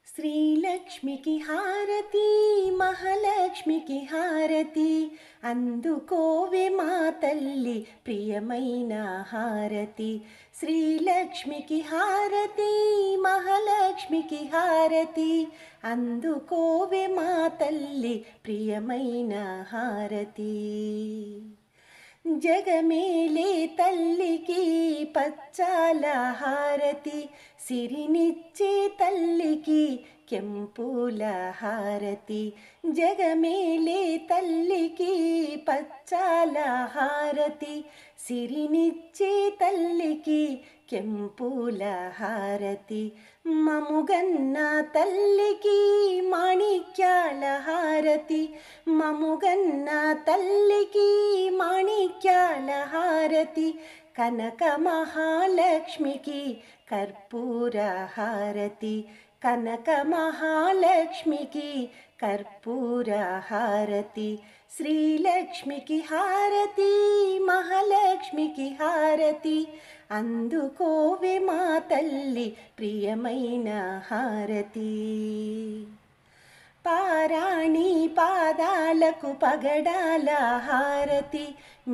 శ్రీలక్ష్మికి హారతి మహాలక్ష్మికి హారతి అందుకోవే మా తల్లి ప్రియమైన హారతి. శ్రీలక్ష్మికి హారతి మహాలక్ష్మికి హారతి అందుకోవే మా తల్లి ప్రియమైన హారతి. జగమేలే తల్లికి పచ్చాల హారతి, సిరినిచ్చే తల్లికి కెంపుల హారతి. జగమేలే తల్లికి పచ్చాల హారతి, సిరినిచ్చే తల్లికి కెంపుల హారతి. మముగన్న తల్లికి మాణిక్యాల హారతి, మముగన్న తల్లికి మాణిక్యాల హారతి. కనక మహాలక్ష్మికి కర్పూర హారతి, కనక మహాలక్ష్మికి కర్పూర హారతి. శ్రీలక్ష్మికి హారతి మహాలక్ష్మికి హారతి అందుకోవే మా తల్లి ప్రియమైన హారతి. పారాణి పాదాలకు పగడాల హారతి,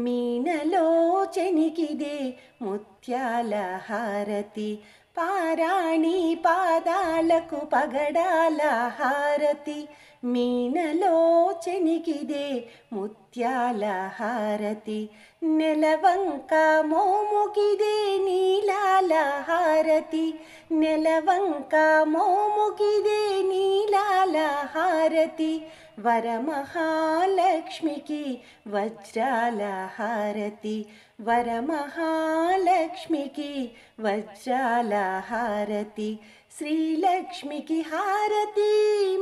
మీనలోచనికిదే ముత్యాల హారతి. పారాణి పాదాలకు పగడాల హారతి, మీనలోచనికిదే ముత్యాల హారతి. నెలవంక మోముకిదే నీలాల హారతి, నెలవంక మోముకిదే నీలాల హారతి. వరమహాలక్ష్మికి వజ్రాల హారతి, వరమహాలక్ష్మికి వజ్రాల హారతి. శ్రీలక్ష్మికి హారతి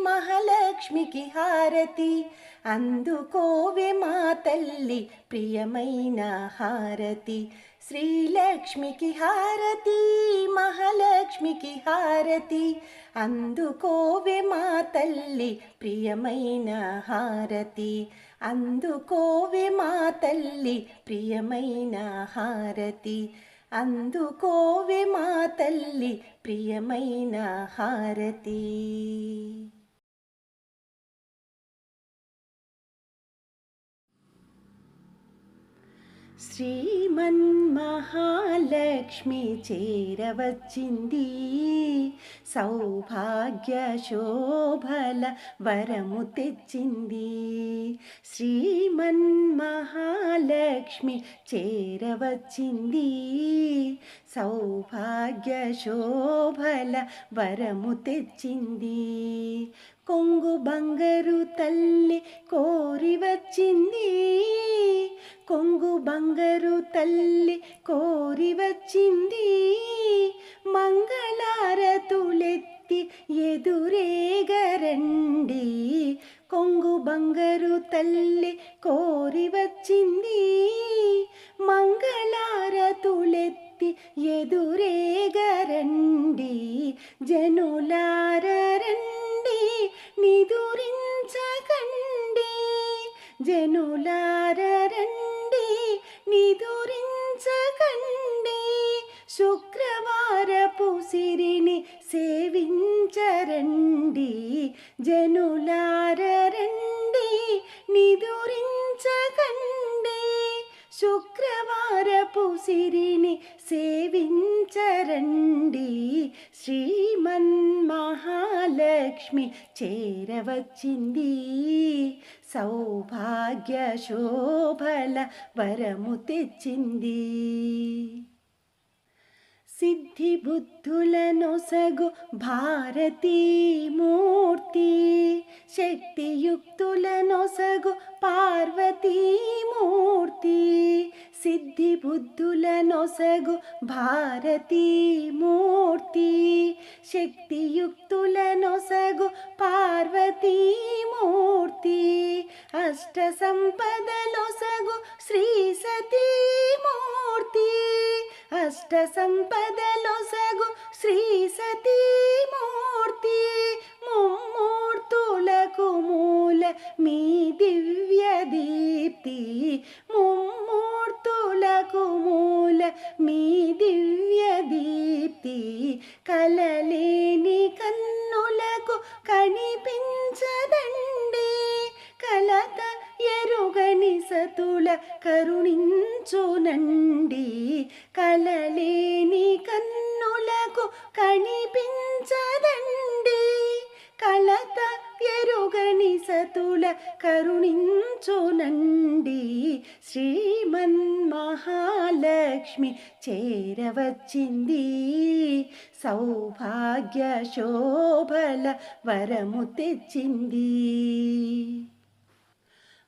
మహాలక్ష్మికి హారతి అందుకోవే మా తల్లి ప్రియమైన హారతి. శ్రీలక్ష్మికి హారతి మహాలక్ష్మికి హారతి అందుకోవే మా తల్లి ప్రియమైన హారతి. అందుకోవే మా తల్లి ప్రియమైన హారతి. అందుకోవే మా తల్లి ప్రియమైన హారతి. శ్రీమన్మహాలక్ష్మి చేరవచ్చింది, సౌభాగ్య శోభల వరము తెచ్చింది. శ్రీమన్మహాలక్ష్మి చేరవచ్చింది, సౌభాగ్య శోభల వరము తెచ్చింది. కొంగు బంగారు తల్లి కోరి వచ్చింది, కొంగు బంగారు తల్లి కోరి వచ్చింది. మంగళారతులెత్తి ఎదురేగరండి, కొంగు బంగారు తల్లి కోరి వచ్చింది. మంగళారతులెత్తి ఎదురేగరండి, జనులారండి నిదురించకండి, జనులారండి నిదురించకండి. శుక్రవారపు సిరిని సేవించరండి, జనులారండి నిదురించకండి. శుక్రవారపు సిరిని సేవించరండి. శ్రీమన్మహాలక్ష్మి చేరవచ్చింది, సౌభాగ్య శోభల వరము తెచ్చింది. సిద్ధి బుద్ధులనొసగు భారతీమూర్తి, శక్తియుక్తులనొసగు పార్వతీమూర్తి. సిద్ధి బుద్ధులనొసగు భారతీమూర్తి, శక్తియుక్తులనొసగు పార్వతీమూర్తి. అష్ట సంపదలొసగు శ్రీ సతీమూర్తి, అష్ట సంపదలొసగు శ్రీ సతీమూర్తి. ముమ్మూర్తులకు మూల మీ దివ్య దీప్తి, ముమ్మూర్తులకు మూల మీ దివ్య దీప్తి. కలలేని కన్నులకు సతుల కరుణించునండి. కలలేని కన్నులకు కనిపించదండి. కలత ఎరుగని సతుల కరుణించునండి. శ్రీమన్మహాలక్ష్మి చేరవచ్చింది. సౌభాగ్య శోభల వరము తెచ్చింది.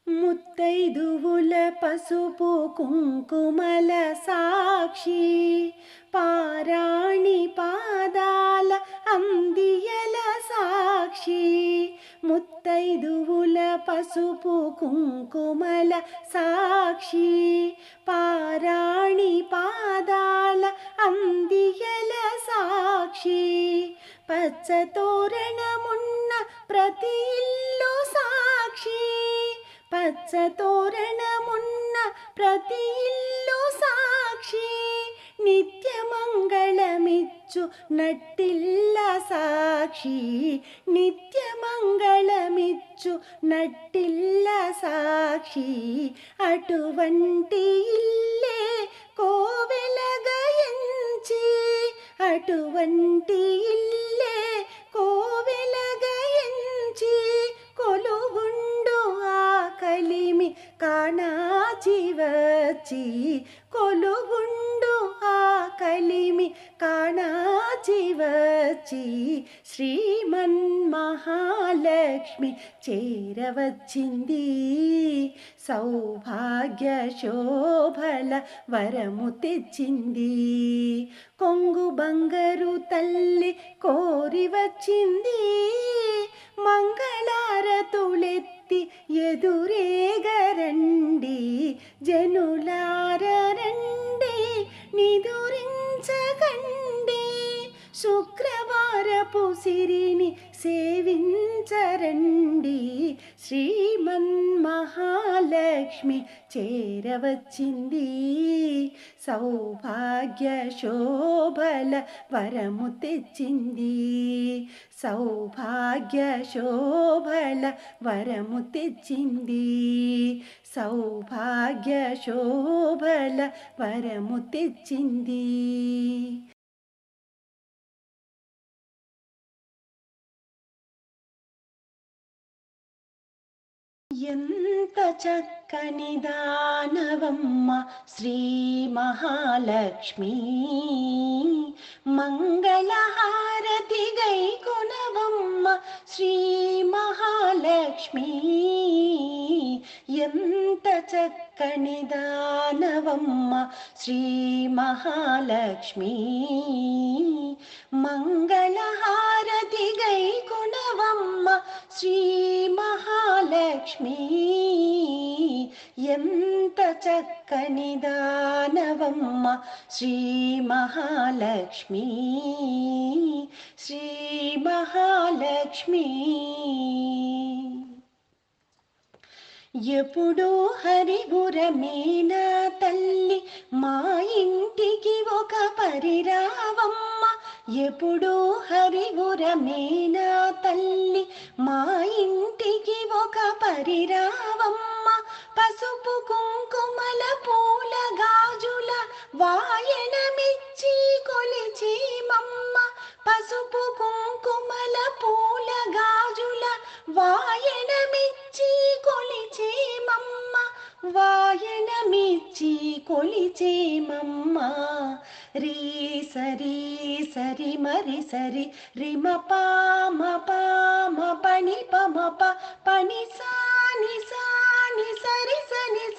ముత్తైదువుల పసుపు కుంకుమల సాక్షి, పారాణి పాదాల అందియల సాక్షి. ముత్తైదువుల పసుపు కుంకుమల సాక్షి, పారాణి పాదాల అందియల సాక్షి. పచ్చతోరణమున్న ప్రతి ఇల్లు సాక్షి, పచ్చతోరణమున్న ప్రతి ఇల్లు సాక్షి. నిత్యమంగళమిచ్చు నట్టిల్ల సాక్షి, నిత్యమంగళమిచ్చు నట్టిల్ల సాక్షి. అటువంటి ఇల్లే కోవెలగా ఎంచి, అటువంటి ఇల్లే కోవెలగా ఎంచి. కొలుగుండు ఆ కలిమి కాణాచి వచ్చి, కొలుగుండు ఆ కలిమి కాణాచి వచ్చి. శ్రీమన్మహాలక్ష్మి చేరవచ్చింది. సౌభాగ్య శోభల వరము తెచ్చింది. కొంగు బంగారు తల్లి కోరి వచ్చింది. మంగళారతులెత్తి ఎదురేగరండి. జనులారండి నిదురించకండి. శుక్రవారపు సిరిని సేవించరండి. శ్రీమన్మహాలక్ష్మి చేరవచ్చింది. సౌభాగ్య శోభల వరము తెచ్చింది. సౌభాగ్య శోభల వరము తెచ్చింది. సౌభాగ్య శోభల వరము తెచ్చింది. ఎంత చక్కని దానవమ్మ శ్రీ మహాలక్ష్మి. మంగళహారతి గైకొనవమ్మ శ్రీ మహాలక్ష్మి. ఎంత చక్కని దానవమ్మ శ్రీ మహాలక్ష్మి. మంగళహారతి గైకొనవమ్మ శ్రీ మహాలక్ష్మి. ఎంత చక్కని దానవమ్మ శ్రీ మహాలక్ష్మి. శ్రీ మహాలక్ష్మి. ఎప్పుడూ హరిపురమేనా తల్లి మా ఇంటికి ఒక పరిరావమ్మ. ఎప్పుడూ హరిపురమేనా తల్లి మా ఇంటికి ఒక పరిరావమ్మ. పసుపు కుంకుమల పూల గాజుల వాయనమిచ్చి కొలిచేమమ్మ. పసుపు కుంకుమల పూల గాజుల వాయనమిచ్చి కొలిచేమమ్మ. వాయనమిచ్చి కొలిచేమమ్మ. రీ సరి సరి మరి సరి రిమ పామ పామ పని పమ ప పని సాని సాని సరి సని స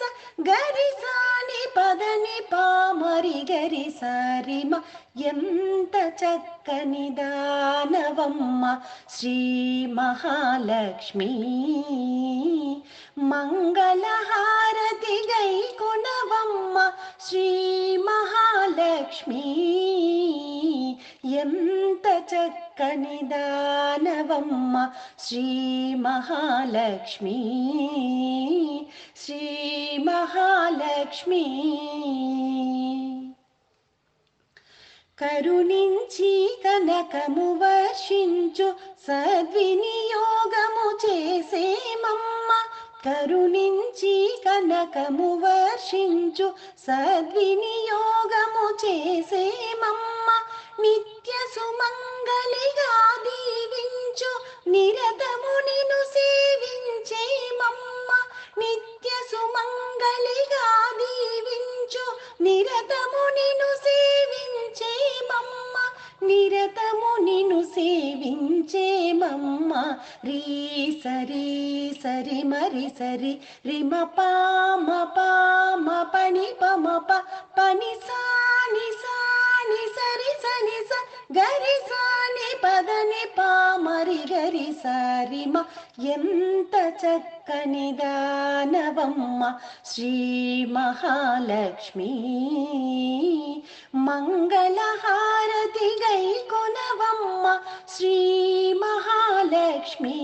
గరి సాని పదని పామరి గరి సరిమ. ఎంత చక్కని దానవమ్మ శ్రీ మహాలక్ష్మి. మంగళహారతి గైకొనవమ్మ శ్రీ మహాలక్ష్మి. ఎంత చక్కని దానవమ్మ శ్రీ మహాలక్ష్మి. శ్రీ మహాలక్ష్మి. కరుణించి కనకము వర్షించు సద్వినియోగము చేసేమమ్మ. కరుణించి కనకము వర్షించు సద్వినియోగము చేసేమమ్మ. నిత్య సుమంగళిగా దీవించు నిరతము నిన్ను సేవించేమమ్మ. నిత్య సుమంగళిగా దీవించు నిరతము నిన్ను సేవించేమమ్మ. నిరతము నిన్ను సేవించేమమ్మ. రీ సరి సరి మరి సరి రిమ పామ పామ పని పమ పని సాని సాని సరి సని స గరి సాని పదని పామరి గరి సారిమ. ఎంత చక్కని దానవమ్మ శ్రీ మహాలక్ష్మి. మంగళహారతి గై కొనవమ్మ శ్రీ మహాలక్ష్మి.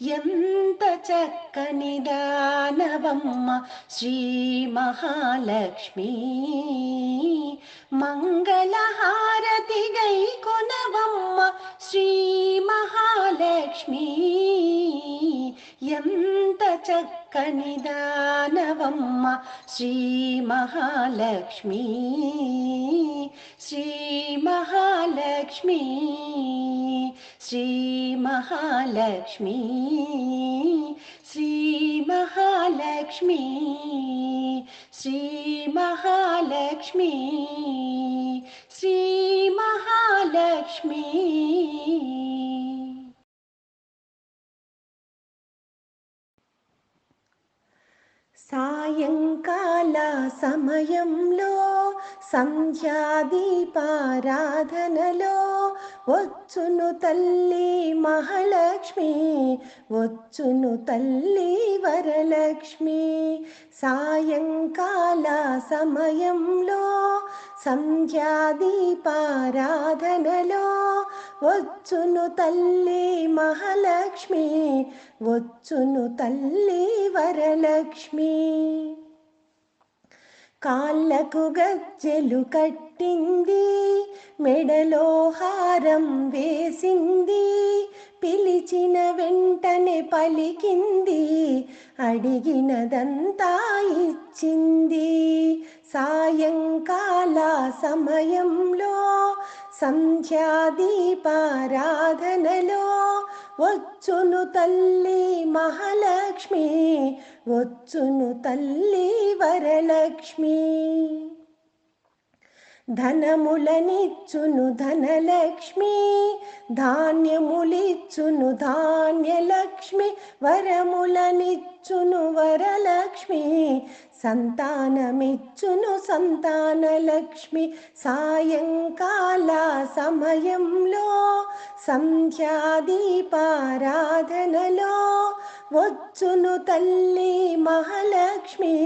ఎంత చక్కని దానవమ్మ శ్రీ మహాలక్ష్మి. మంగళహారతి గై కొనవమ్మ శ్రీ మహాలక్ష్మి. ఎంత చక్కని దానవమ్మ శ్రీ మహాలక్ష్మి. శ్రీ మహాలక్ష్మి. శ్రీ మహాలక్ష్మి. శ్రీ మహాలక్ష్మి. శ్రీ మహాలక్ష్మి. శ్రీ మహాలక్ష్మి. సాయంకాల సమయంలో సంధ్యాదీపారాధనలో వచ్చును తల్లి మహాలక్ష్మి. వచ్చును తల్లి వరలక్ష్మి. సాయంకాల సమయంలో సంధ్యాదీపారాధనలో వచ్చును తల్లి మహాలక్ష్మి. వచ్చును తల్లి వరలక్ష్మి. కాళ్ళకు గజ్జెలు కట్టింది, మెడలో హారం వేసింది, పిలిచిన వెంటనే పలికింది, అడిగినదంతా ఇచ్చింది. సాయంకాల సమయంలో సంధ్యాదీపారాధనలో వచ్చును తల్లి మహాలక్ష్మి. వచ్చును తల్లి వరలక్ష్మి. ధనములనిచ్చును ధనలక్ష్మి, ధాన్యములిచ్చును ధాన్యలక్ష్మి, వరములనిచ్చును వరలక్ష్మి, సంతానమిచ్చును సంతానలక్ష్మి. సాయంకాల సమయంలో సంధ్యాదీపారాధనలో వచ్చును తల్లి మహాలక్ష్మి.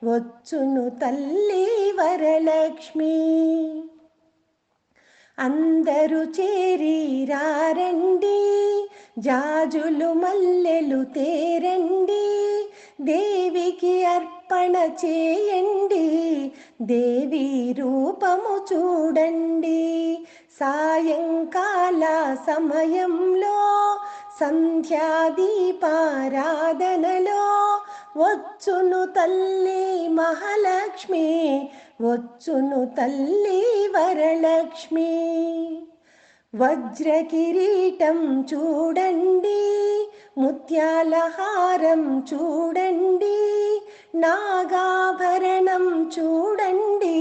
వచ్చును తల్లి వరలక్ష్మి. అందరూ చేరి రారండి, జాజులు మల్లెలు తేరండి, దేవికి అర్పణ చేయండి, దేవి రూపము చూడండి. సాయంకాల సమయంలో సంధ్యాదీపారాధనలో వచ్చును తల్లి మహాలక్ష్మి. వచ్చును తల్లి వరలక్ష్మి. వజ్ర కిరీటం చూడండి, ముత్యాల హారం చూడండి, నాగాభరణం చూడండి,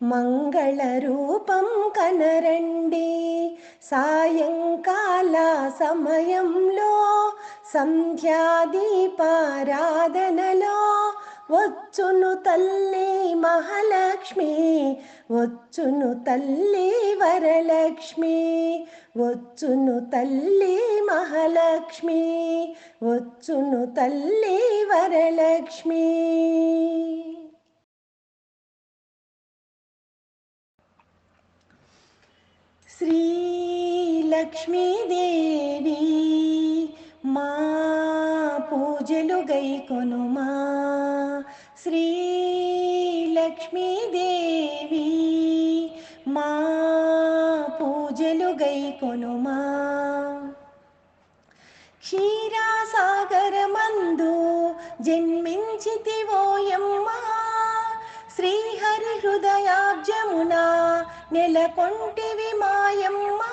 మంగళ రూపం కనరండి. సాయంకాల సమయంలో సంధ్యాదీపారాధనలో వచ్చును తల్లి మహాలక్ష్మి. వచ్చును తల్లి వరలక్ష్మి. వచ్చును తల్లి మహాలక్ష్మి. వచ్చును తల్లి వరలక్ష్మి. శ్రీ లక్ష్మీదేవి మా పూజలు గైకొనుమా. శ్రీ లక్ష్మీదేవి మా పూజలు గైకొనుమా. క్షీరాసాగర జన్మించితివోయమ్మా శ్రీహరి హృదయాబ్జమున నెలకొంటివి మాయమ్మా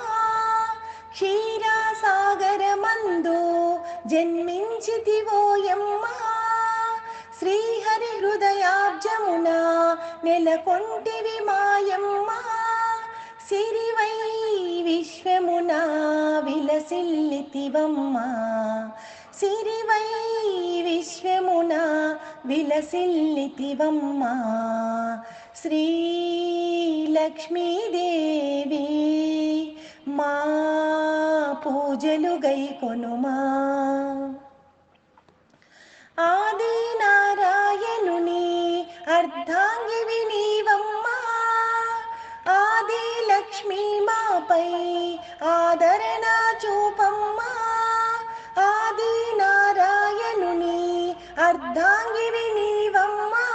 క్షీరసాగరమందు జన్మించితివోయమ్మా శ్రీహరి హృదయాబ్జమున నెలకొంటివి మాయమ్మా సిరివై విశ్వమున విలసిల్లితివమ్మా సిరివై విశ్వమున విలసిల్లితివమ్మా శ్రీలక్ష్మీదేవి మా పూజలు గైకొనుమా ఆది నారాయణుని అర్ధాంగివి నీవమ్మా ఆది లక్ష్మీ మాపై ఆదరణ చూపమ్మా ఆది నారాయణుని అర్ధాంగివి నీవమ్మా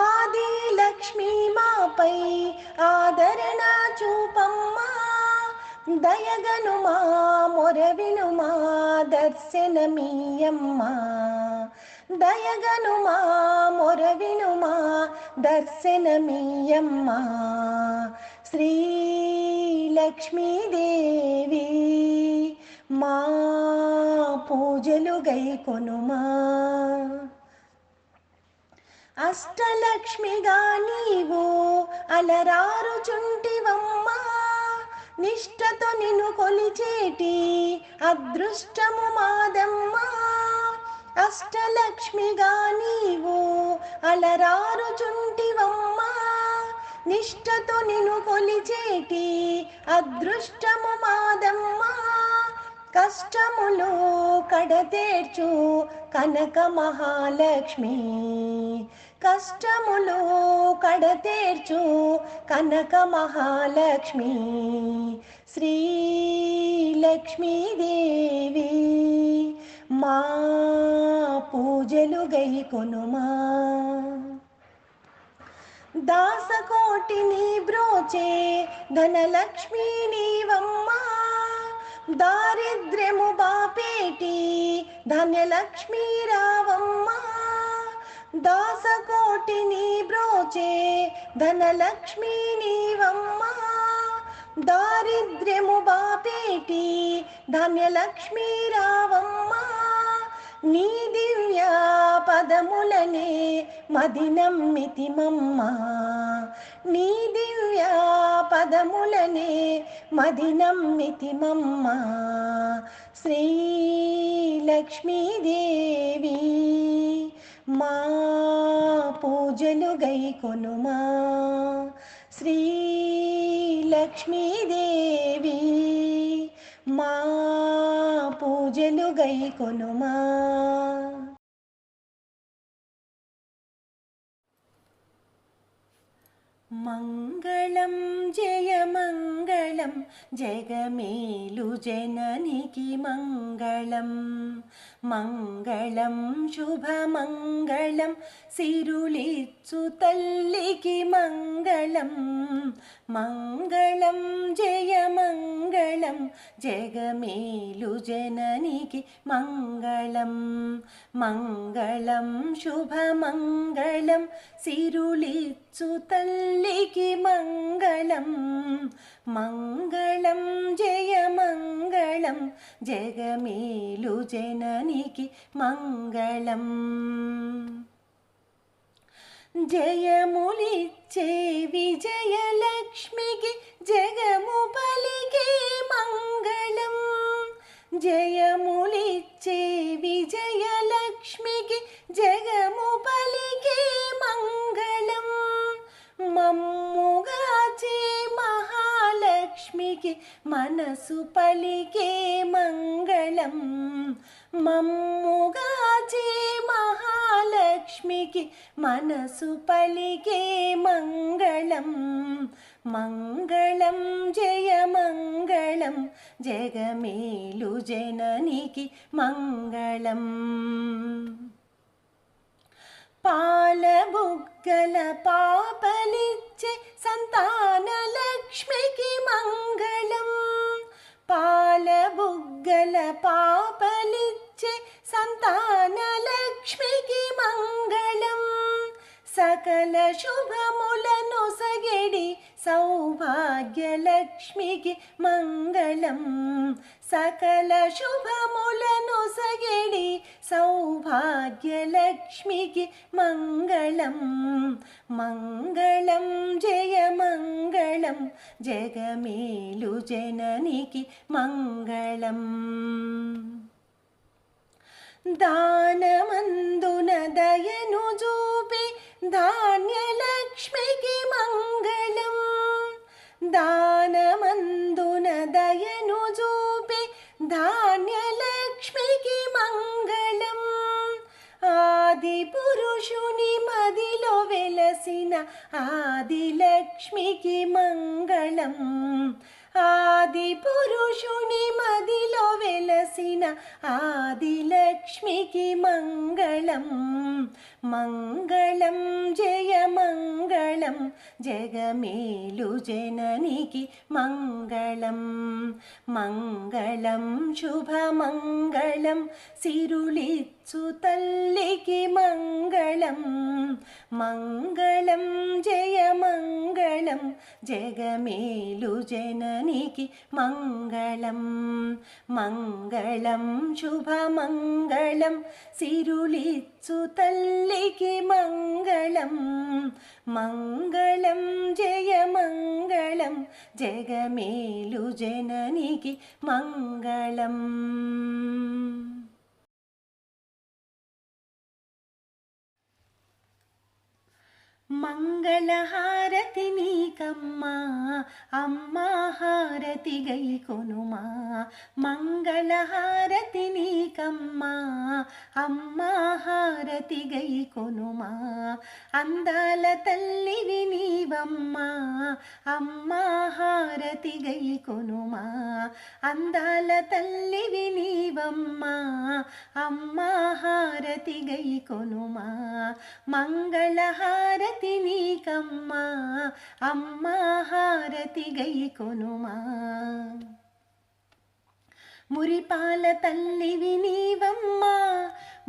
ఆది లక్ష్మీ మాపై ఆదరణ చూపమ్మా దయగనుమా మొరవినుమా దర్శనమీయమ్మా దయగనుమా మొరవినుమా దర్శనమీయమ్మా శ్రీలక్ష్మీదేవి మా పూజలు గైకొనుమా అష్టలక్ష్మిగా నీవు అలరారుచుంటివమ్మా నిష్టతో నిన్ను కొలిచేటి అదృష్టము మాదమ్మా అష్టలక్ష్మిగా నీవు అలరారుచుంటివమ్మా నిష్టతో నిన్ను కొలిచేటి అదృష్టము మాదమ్మా కష్టములు కడతేర్చు కనక మహాలక్ష్మి కష్టములు కడతేర్చు కనక మహాలక్ష్మి శ్రీలక్ష్మీదేవి మా పూజలు గైకొనుమా దాసకోటిని బ్రోచే ధనలక్ష్మీ నీవమ్మా దారిద్ర్యము బాపేటి ధన్యలక్ష్మీ రావమ్మా దాసకోటిని బ్రోచే ధనలక్ష్మీ నీవమ్మా దారిద్ర్యము బాపేటి ధన్యలక్ష్మీ రావమ్మా నీ దివ్య పదములనే మదినమ్మితిమమ్మా నీ దివ్య పదములనే మదినమ్మితిమమ్మా శ్రీలక్ష్మీదేవి మా పూజలు గైకొనుమా శ్రీలక్ష్మీదేవి మా పూజలు గైకొనుమా మంగళం జయమంగళం జగమేలు జననికి మంగళం మంగళం శుభమంగళం సిరులిచ్చు తల్లికి మంగళం మంగళం జయమంగళం జగమేలు జననికి మంగళం మంగళం శుభమంగళం సిరులిచ్చు తల్లికి మంగళం మంగళం జయమంగళం జగమేలు జననికి మంగళం జయములిచ్చే విజయలక్ష్మికి జగము పలికే మంగళం జయములిచ్చే విజయలక్ష్మికి జగము పలికే మంగళం మమ్ముగాచే మహాలక్ష్మికి మనసు పలికే మంగళం మమ్ముగాచే మహాలక్ష్మికి మనసు పలికే మంగళం మంగళం జయమంగళం జగమేలు జననికి మంగళం పాలబుగ్గల పాపలిచ్చే సంతాన లక్ష్మికి మంగళం పాలబుగ్గల పాపలిచ్చే సంతాన లక్ష్మి లక్ష్మికి మంగళం సకల శుభములను సగెడి సౌభాగ్యలక్ష్మికి మంగళం సకల శుభములను సగెడి సౌభాగ్యలక్ష్మికి మంగళం మంగళం జయ మంగళం జగమేలు జననికి మంగళం దానమందున దయను చూపి ధాన్యలక్ష్మికి మంగళం దానమందున దయను చూపి ధాన్యలక్ష్మికి మంగళం ఆది పురుషుని మదిలో వెలసిన ఆదిలక్ష్మికి మంగళం ఆది పురుషుని మదిలో వెలసిన ఆదిలక్ష్మికి మంగళం మంగళం జయ మంగళం జగమేలు జననికి మంగళం మంగళం శుభమంగళం సిరులిచ్చు తల్లికి మంగళం మంగళం జయ మంగళం జగమేలు జననికి మంగళం మంగళం శుభమంగళం సిరులిచ్చు తల్లికి మంగళం మంగళం జయ మంగళం జగమేలు జననికి మంగళం మంగళహారతి నీకమ్మా అమ్మా హారతి గైకొనుమా మంగళహారతి నీకమ్మా అమ్మా హారతి గైకొనుమా అందాల తల్లివి నీవమ్మా అమ్మా హారతి గైకొనుమా అందాల తల్లివి నీవమ్మా అమ్మా హారతి గైకొనుమా మంగళహారతి నీకమ్మా అమ్మా హారతి గైకొనుమా మురిపాల తల్లివి నీవమ్మా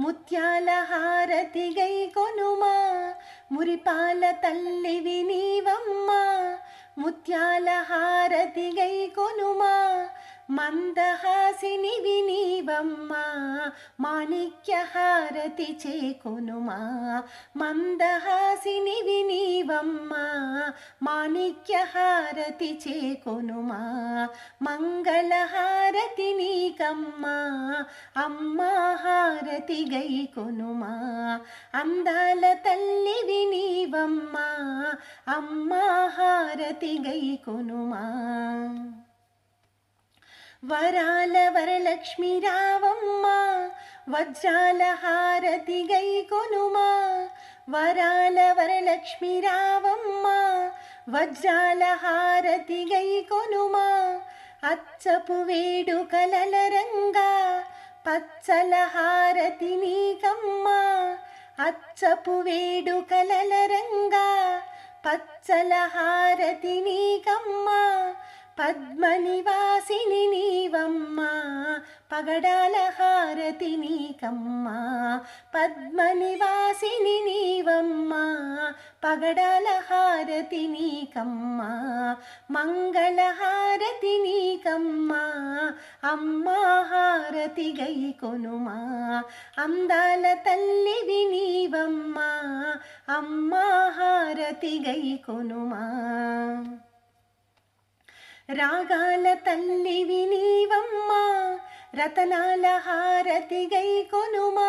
ముత్యాల హారతి గైకొనుమా మురిపాల తల్లివి నీవమ్మా ముత్యాల హారతి గైకొనుమా మందహాసినివి నీవమ్మా మాణిక్య హారతి చేకొనుమా మందహాసినివి నీవమ్మా మాణిక్య హారతి చేకొనుమా మంగళహారతి నీకమ్మా అమ్మా హారతి గైకొనుమా అందాల తల్లివి నీవమ్మా అమ్మా హారతి గైకొనుమా వరాల వరలక్ష్మి రావమ్మా వజ్రాల హారతి గైకొనుమా వరాల వరలక్ష్మి రావమ్మా వజ్రాల హారతి గైకొనుమా అచ్చపు వేడుకలల రంగా పచ్చల హారతి నీకమ్మా అచ్చపు వేడుకలల రంగా పచ్చల హారతి నీకమ్మా పద్మనివాసిని నీవమ్మా పగడాల హారతి నీకమ్మా పద్మనివాసిని నీవమ్మా పగడాల హారతి నీకమ్మా మంగళహారతి నీకమ్మా అమ్మా హారతి గైకొనుమా అందాల తల్లివి నీవమ్మా అమ్మా హారతి గైకొనుమా రాగాల తల్లివి నీవమ్మా రతనాల హారతి గైకొనుమా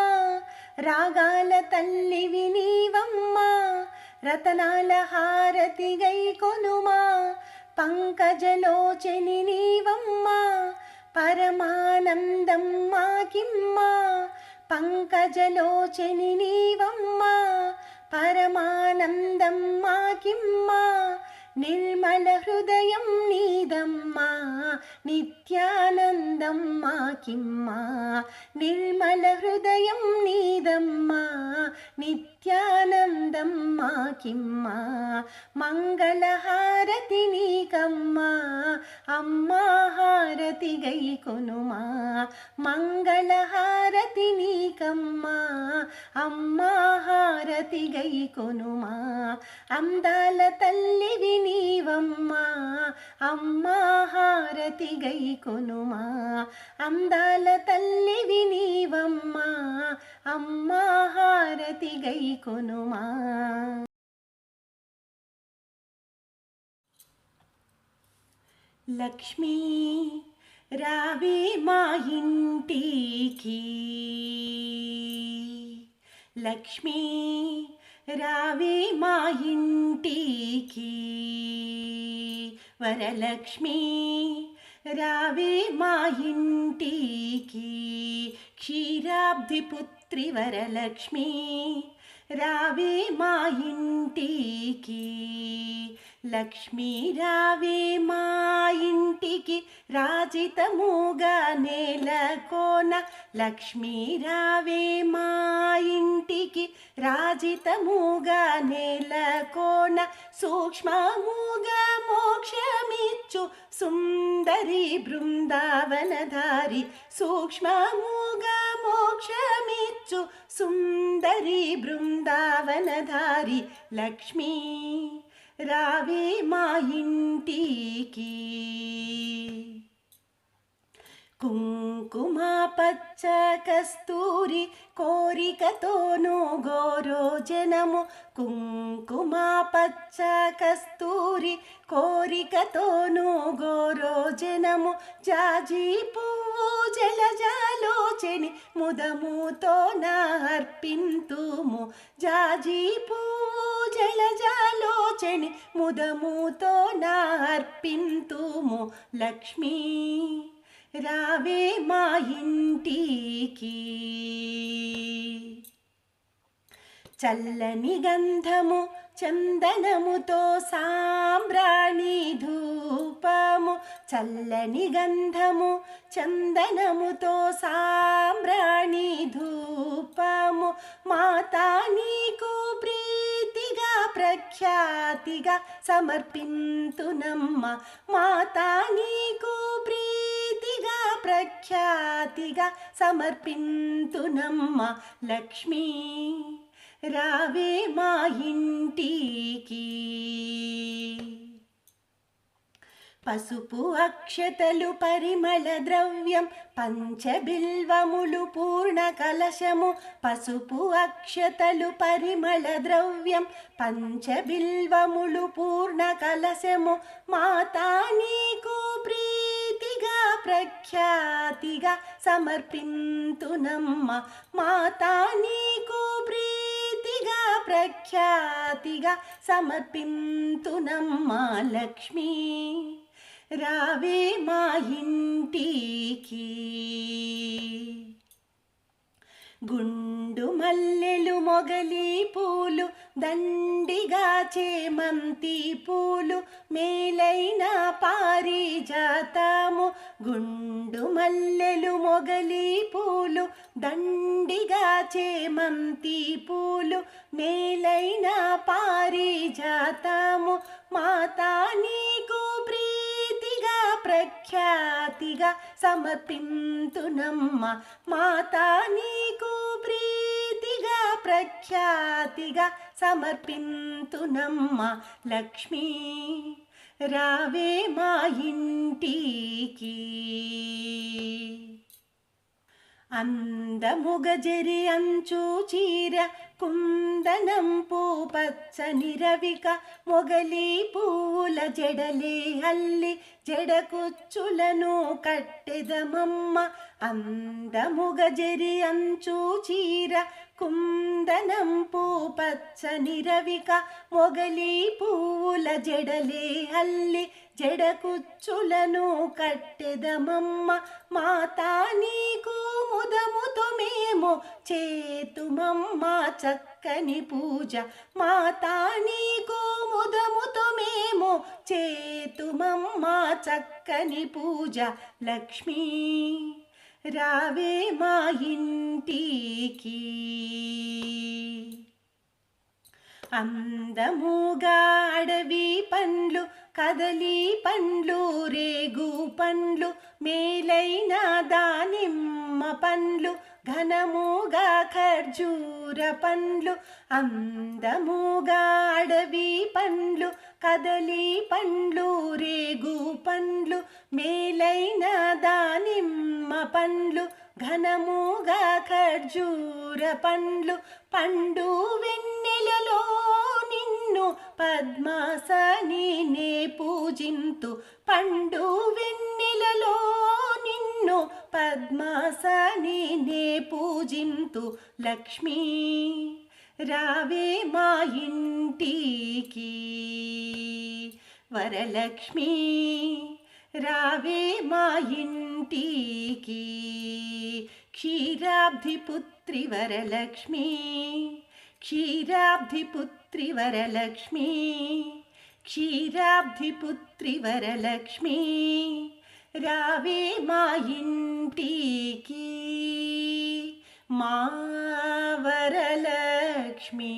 రాగాల తల్లివి నీవమ్మా రతనాల హారతి గైకొనుమా పంకజలోచని నీవమ్మా పరమానందం మాకిమ్మా పంకజలోచని నీవమ్మా పరమానందం మాకిమ్మా నిర్మల హృదయం నీదమ్మా నిత్యానందం మాకిమ్మా నిర్మల హృదయం నీదమ్మా నిత్యానందం మాకిమ్మా మంగళహారతి నీకమ్మా అమ్మా హారతి గైకొనుమా మంగళహారతి నీకమ్మా అమ్మా హారతి గై కొనుమా అందాల తల్లివి నీవమ్మా అమ్మా హారతి గై కొనుమా అందాల తల్లివి నీవమ్మా అమ్మా హారతి గై కొనుమా. లక్ష్మీ రావే మా ఇంటికి లక్ష్మీ రావే మా ఇంటికి వరలక్ష్మీ రావే మా ఇంటికి క్షీరాబ్ది పుత్రి వరలక్ష్మీ రావే మా ఇంటికి లక్ష్మీ రావే మా ఇంటికి రాజితముగా నేలకోన లక్ష్మీ రావే మా ఇంటికి రాజితముగా నేలకోన సూక్ష్మముగా మోక్షమిచ్చు సుందరి బృందావనధారి సూక్ష్మముగా మోక్షమిచ్చు సుందరి బృందావనధారి లక్ష్మీ రావే మా ఇంటికి కుంకుమ పచ్చ కస్తూరి కోరికతోను గోరోజనము కుంకుమ పచ్చ కస్తూరి కోరికతోను గోరోజనము జాజి పువ్వు జలజాలోచని ముదముతో అర్పింతుము జాజి పువ్వు జలజాలోచని ముదముతో అర్పింతుము లక్ష్మీ రావే మా ఇంటికి చల్లని గంధము చందనముతో సాంబ్రాణి ధూపము చల్లని గంధము చందనముతో సాంబ్రాణి ధూపము మాతా నీకు ప్రీతిగా ప్రఖ్యాతిగా సమర్పింతునమ్మ మాతా నీకు ప్రీతిగా ప్రఖ్యాతిగా సమర్పింతునమ్మ లక్ష్మీ రావే మా ఇంటికి పసుపు అక్షతలు పరిమళ ద్రవ్యం పంచబిల్వములు పూర్ణ కలశము పసుపు అక్షతలు పరిమళ ద్రవ్యం పంచబిల్వములు పూర్ణ కలశము మాతా నీకు ప్రీతిగా ప్రఖ్యాతిగా సమర్పింతునమ్మ మాతా నీకు ప్రీతిగా ప్రఖ్యాతిగా సమర్పింతునమ్మ లక్ష్మీ రావే మా ఇంటికి గుండు మల్లెలు మొగలి పూలు దండిగా చేమంతి పూలు మేలైన పారిజాతము గుండు మల్లెలు మొగలి పూలు దండిగా చేమంతి పూలు మేలైన పారిజాతము మాతా నీకు ప్రీతిగా ప్రఖ్యాతిగా సమర్పింతునమ్మ మాతా నీకు ప్రీతిగా ప్రఖ్యాతిగా సమర్పింతునమ్మ లక్ష్మీ రావే మా ఇంటికి అందముగ జరి అంచు చీర కుందనంపు పచ్చని రవిక మొగలి పూల జడలే అల్లి జడకుచ్చులను కట్టెదమమ్మ అందముగ జరి అంచు చీర కుందనంపు పచ్చని రవిక మొగలి పూల జడలే అల్లి జడకుచ్చులను కట్టెదమమ్మ మాతా నీకు ముదముతో మేము చేతుమమ్మ చక్కని పూజ మాతా నీకు ముదముతో మేము చేతుమమ్మ చక్కని పూజ లక్ష్మీ రావే మా ఇంటికి అందముగా అడవి పండ్లు కదలి పండ్లు రేగు పండ్లు మేలైన దానిమ్మ పండ్లు ఘనముగా ఖర్జూర పండ్లు, అందముగా అడవి పండ్లు, కదలి పండ్లు, రేగు పండ్లు, మేలైన దానిమ్మ పండ్లు, ఘనముగా ఖర్జూర పండ్లు, పండు వెన్నెలలో నిన్ను పద్మాసని నే పూజింతు, పండు వెన్నెలలో నిన్ను పద్మాసని నే పూజింతు. లక్ష్మీ రావే మా ఇంటికి, వరలక్ష్మీ రావే మా ఇంటికి, క్షీరాబ్ధి పుత్రి వరలక్ష్మీ, క్షీరాబ్ధి పుత్రి వరలక్ష్మీ, క్షీరాబ్ధి పుత్రి వరలక్ష్మీ, రావే మా ఇంటికి మా వరలక్ష్మీ.